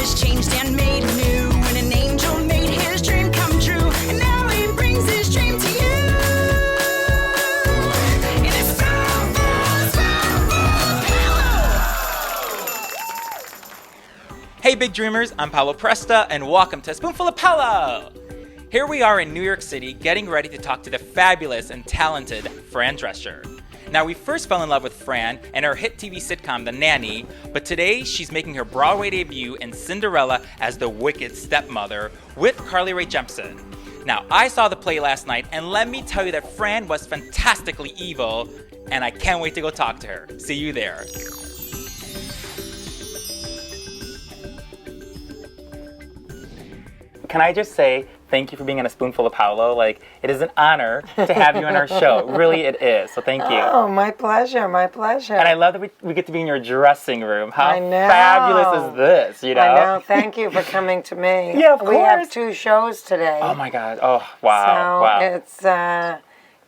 was changed and made new when an angel made his dream come true. And now he brings his dream to you. In a Spoonful Paolo. Hey big dreamers, I'm Paolo Presta and welcome to Spoonful of Paolo! Here we are in New York City getting ready to talk to the fabulous and talented Fran Drescher. Now we first fell in love with Fran and her hit TV sitcom The Nanny, but today she's making her Broadway debut in Cinderella as the wicked stepmother with Carly Rae Jepsen. Now I saw the play last night and let me tell you that Fran was fantastically evil and I can't wait to go talk to her. See you there. Can I just say thank you for being on A Spoonful of Paolo? Like, it is an honor to have you on our show. Really, it is. So thank you. Oh, my pleasure, my pleasure. And I love that we get to be in your dressing room. How I know. fabulous is this, you know? I know. Thank you for coming to me. Yeah, of course. We have 2 shows today. Oh, my God. Oh, wow. So wow.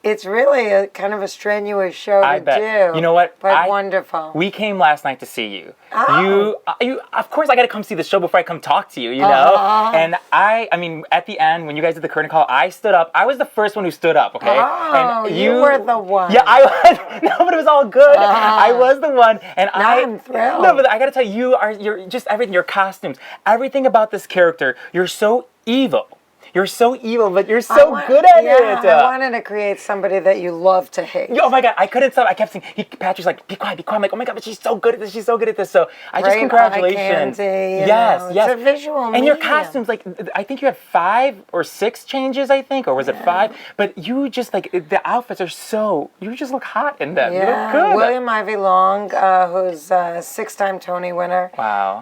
it's really a kind of a strenuous show I to bet. do. You know what? But wonderful. We came last night to see you. Oh. You, of course, I got to come see the show before I come talk to you, you know? And I mean, at the end, when you guys did the curtain call, I stood up. I was the first one who stood up, okay? Oh, and you were the one. Yeah, I was. No, but it was all good. I was the one. And I'm thrilled. No, but I got to tell you, you're just everything, your costumes, everything about this character, you're so evil. You're so evil, but you're so good at it. I wanted to create somebody that you love to hate. Oh my God, I couldn't stop. I kept saying, Patrick's like, be quiet, be quiet. I'm like, oh my God, but she's so good at this. She's so good at this. So I just congratulations. Yes. It's a visual medium. And your costumes, like, I think you had 5 or 6 changes, I think, or was it 5? But you just like the outfits are so. You just look hot in them. Yeah. You look good. William Ivy Long, who's a 6-time Tony winner,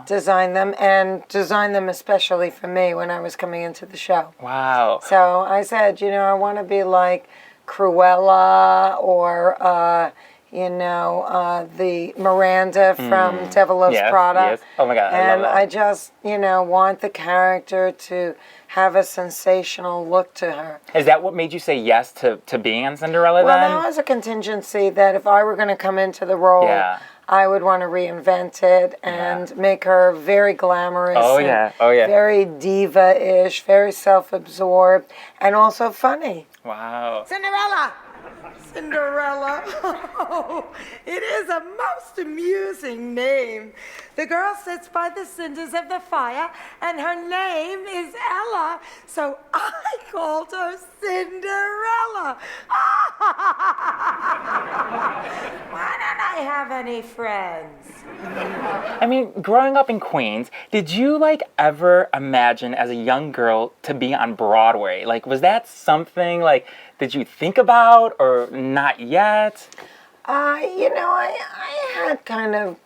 designed them especially for me when I was coming into the show. Wow. So I said, I want to be like Cruella or, the Miranda from Devil Wears Prada. Yes. Oh my God, and I love that. I just, want the character to have a sensational look to her. Is that what made you say yes to being on Cinderella Well, then? that was a contingency that if I were going to come into the role, I would want to reinvent it and make her very glamorous. Oh yeah. Very diva-ish, very self-absorbed, and also funny. Wow. Cinderella. Oh, it is a most amusing name. The girl sits by the cinders of the fire, and her name is Ella, so I called her Cinderella. Why don't I have any friends? I mean, growing up in Queens, did you ever imagine as a young girl to be on Broadway? Was that something did you think about or not yet? I had kind of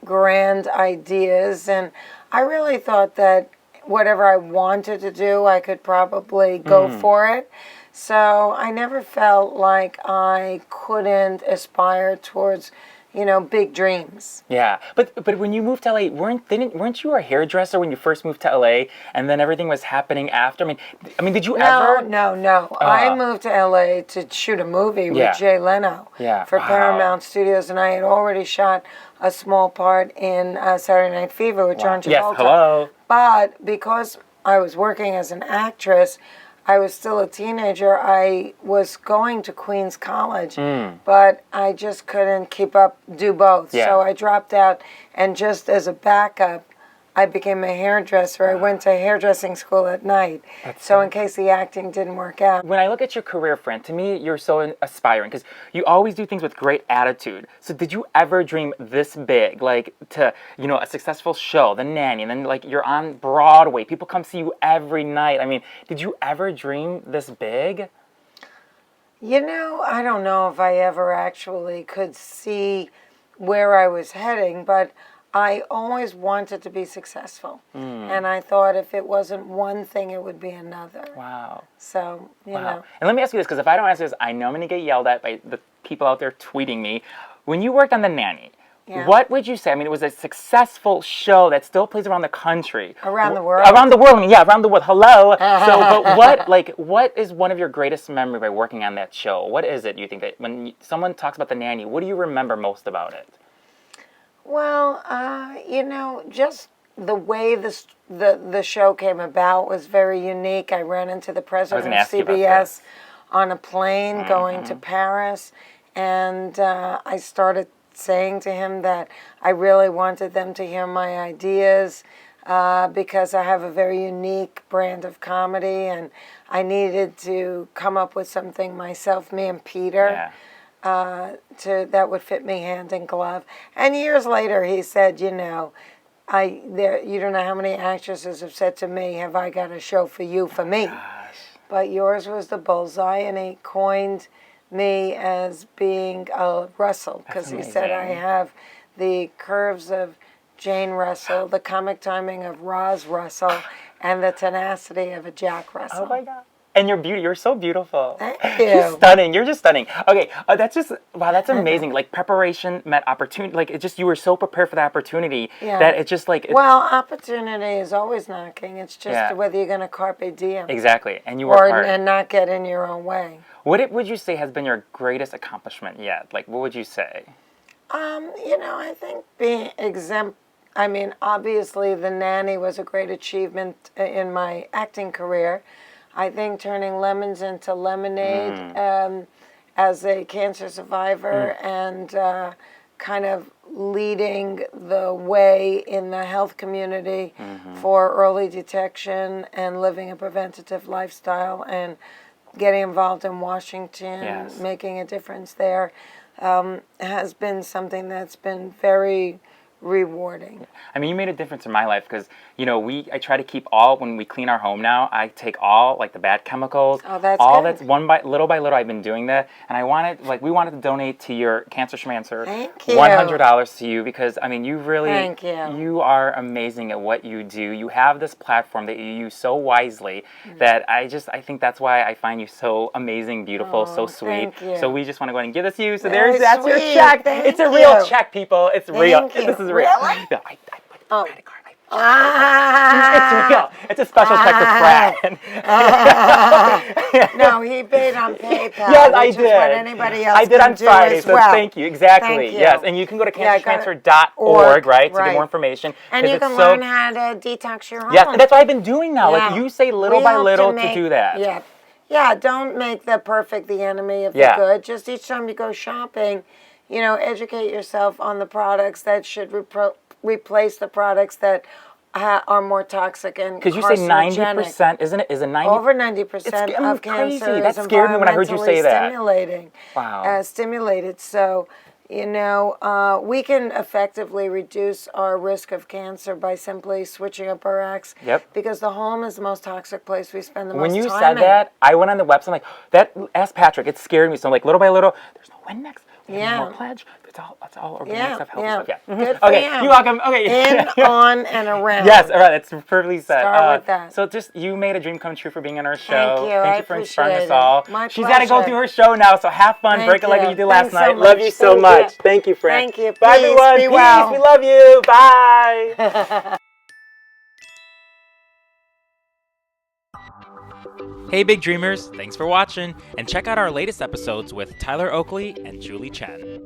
grand ideas, and I really thought that whatever I wanted to do, I could probably go for it. So I never felt like I couldn't aspire towards big dreams. Yeah, but when you moved to LA, weren't you a hairdresser when you first moved to LA, and then everything was happening after? I mean, did you ever? No. I moved to LA to shoot a movie with Jay Leno for Paramount Studios, and I had already shot a small part in Saturday Night Fever with John Travolta. Yes, hello. But because I was working as an actress, I was still a teenager. I was going to Queens College, but I just couldn't do both. Yeah. So I dropped out, and just as a backup, I became a hairdresser. I went to hairdressing school at night. So in case the acting didn't work out. When I look at your career, Fran, to me, you're so aspiring because you always do things with great attitude. So did you ever dream this big, to, a successful show, The Nanny, and then you're on Broadway, people come see you every night. I mean, did you ever dream this big? I don't know if I ever actually could see where I was heading, but I always wanted to be successful, and I thought if it wasn't one thing, it would be another. Wow. So, you know. And let me ask you this, because if I don't ask this, I know I'm going to get yelled at by the people out there tweeting me. When you worked on The Nanny, what would you say? I mean, it was a successful show that still plays around the country. Around the world? Around the world, around the world. Hello. So, but what is one of your greatest memories by working on that show? What is it you think that when someone talks about The Nanny, what do you remember most about it? Well, just the way the show came about was very unique. I ran into the president of CBS on a plane going to Paris, and I started saying to him that I really wanted them to hear my ideas because I have a very unique brand of comedy, and I needed to come up with something myself, me and Peter, that would fit me hand in glove. And years later, he said, you know, you don't know how many actresses have said to me, have I got a show for you, for me? But yours was the bullseye, and he coined me as being Russell, because he said I have the curves of Jane Russell, the comic timing of Roz Russell, and the tenacity of a Jack Russell. Oh my God. And you're so beautiful. Thank you. You're stunning. You're just stunning. Okay, that's amazing. Like, preparation met opportunity. Like, you were so prepared for the opportunity that it's just like... Well, opportunity is always knocking. It's just whether you're going to carpe diem. Exactly. And you work hard. And not get in your own way. What would you say has been your greatest accomplishment yet? Like, what would you say? You know, I think being exempt... I mean, obviously, The Nanny was a great achievement in my acting career. I think turning lemons into lemonade as a cancer survivor and kind of leading the way in the health community for early detection and living a preventative lifestyle and getting involved in Washington, making a difference there, has been something that's been very rewarding. I mean, you made a difference in my life because, you know, I try to keep all, when we clean our home now, I take all, like, the bad chemicals. Oh, that's all good. That's little by little, I've been doing that. And we wanted to donate to your Cancer Schmancer. Thank you. $100 to you because, I mean, you really, Thank you. You are amazing at what you do. You have this platform that you use so wisely that I think that's why I find you so amazing, beautiful, so sweet. Thank you. So we just want to go ahead and give this to you. So Very that's sweet. your check. It's a real check, people. It's real. Thank you. This is real. Really? Yeah, I put the credit card. It's real. It's a special check for Fran. No, he paid on PayPal. Yes, I did. Which is what anybody else I did can on Friday, as so well. thank you. Exactly. Thank you. Yes, and you can go to cancertransfer.org, org, right, to get more information. And you can learn how to detox your home. Yes, and that's what I've been doing now. Yeah. Like, you say little by little to do that. Yeah. Yeah, don't make the perfect the enemy of the good. Just each time you go shopping, you know, educate yourself on the products that should replace the products that are more toxic and because you say 90%, isn't it? Is it 90? Over 90% of cancer that scared me when I heard you say that. Stimulating. Wow. Stimulated. So, you know, we can effectively reduce our risk of cancer by simply switching up our acts. Yep. Because the home is the most toxic place we spend the most time in. When you in. said that, I went on the website, like, ask Patrick, it scared me. So I'm like, little by little, there's no Windex. More pledge. It's all organic stuff, healthy stuff. Yeah. Good for okay, you. You're welcome. Okay. In, on, and around. Yes, all right. That's perfectly said. Start with that. So you made a dream come true for being on our show. Thank you. Thank I you for appreciate inspiring us all. My She's got to go pleasure. do her show now, so have fun. Thank Break it like you. you did last Thanks so night. much. Love you so Thank much. you. Thank you, Fran. Thank you. Bye, Peace. everyone. Be Peace. well. We love you. Bye. Hey, Big Dreamers. Thanks for watching. And check out our latest episodes with Tyler Oakley and Julie Chen.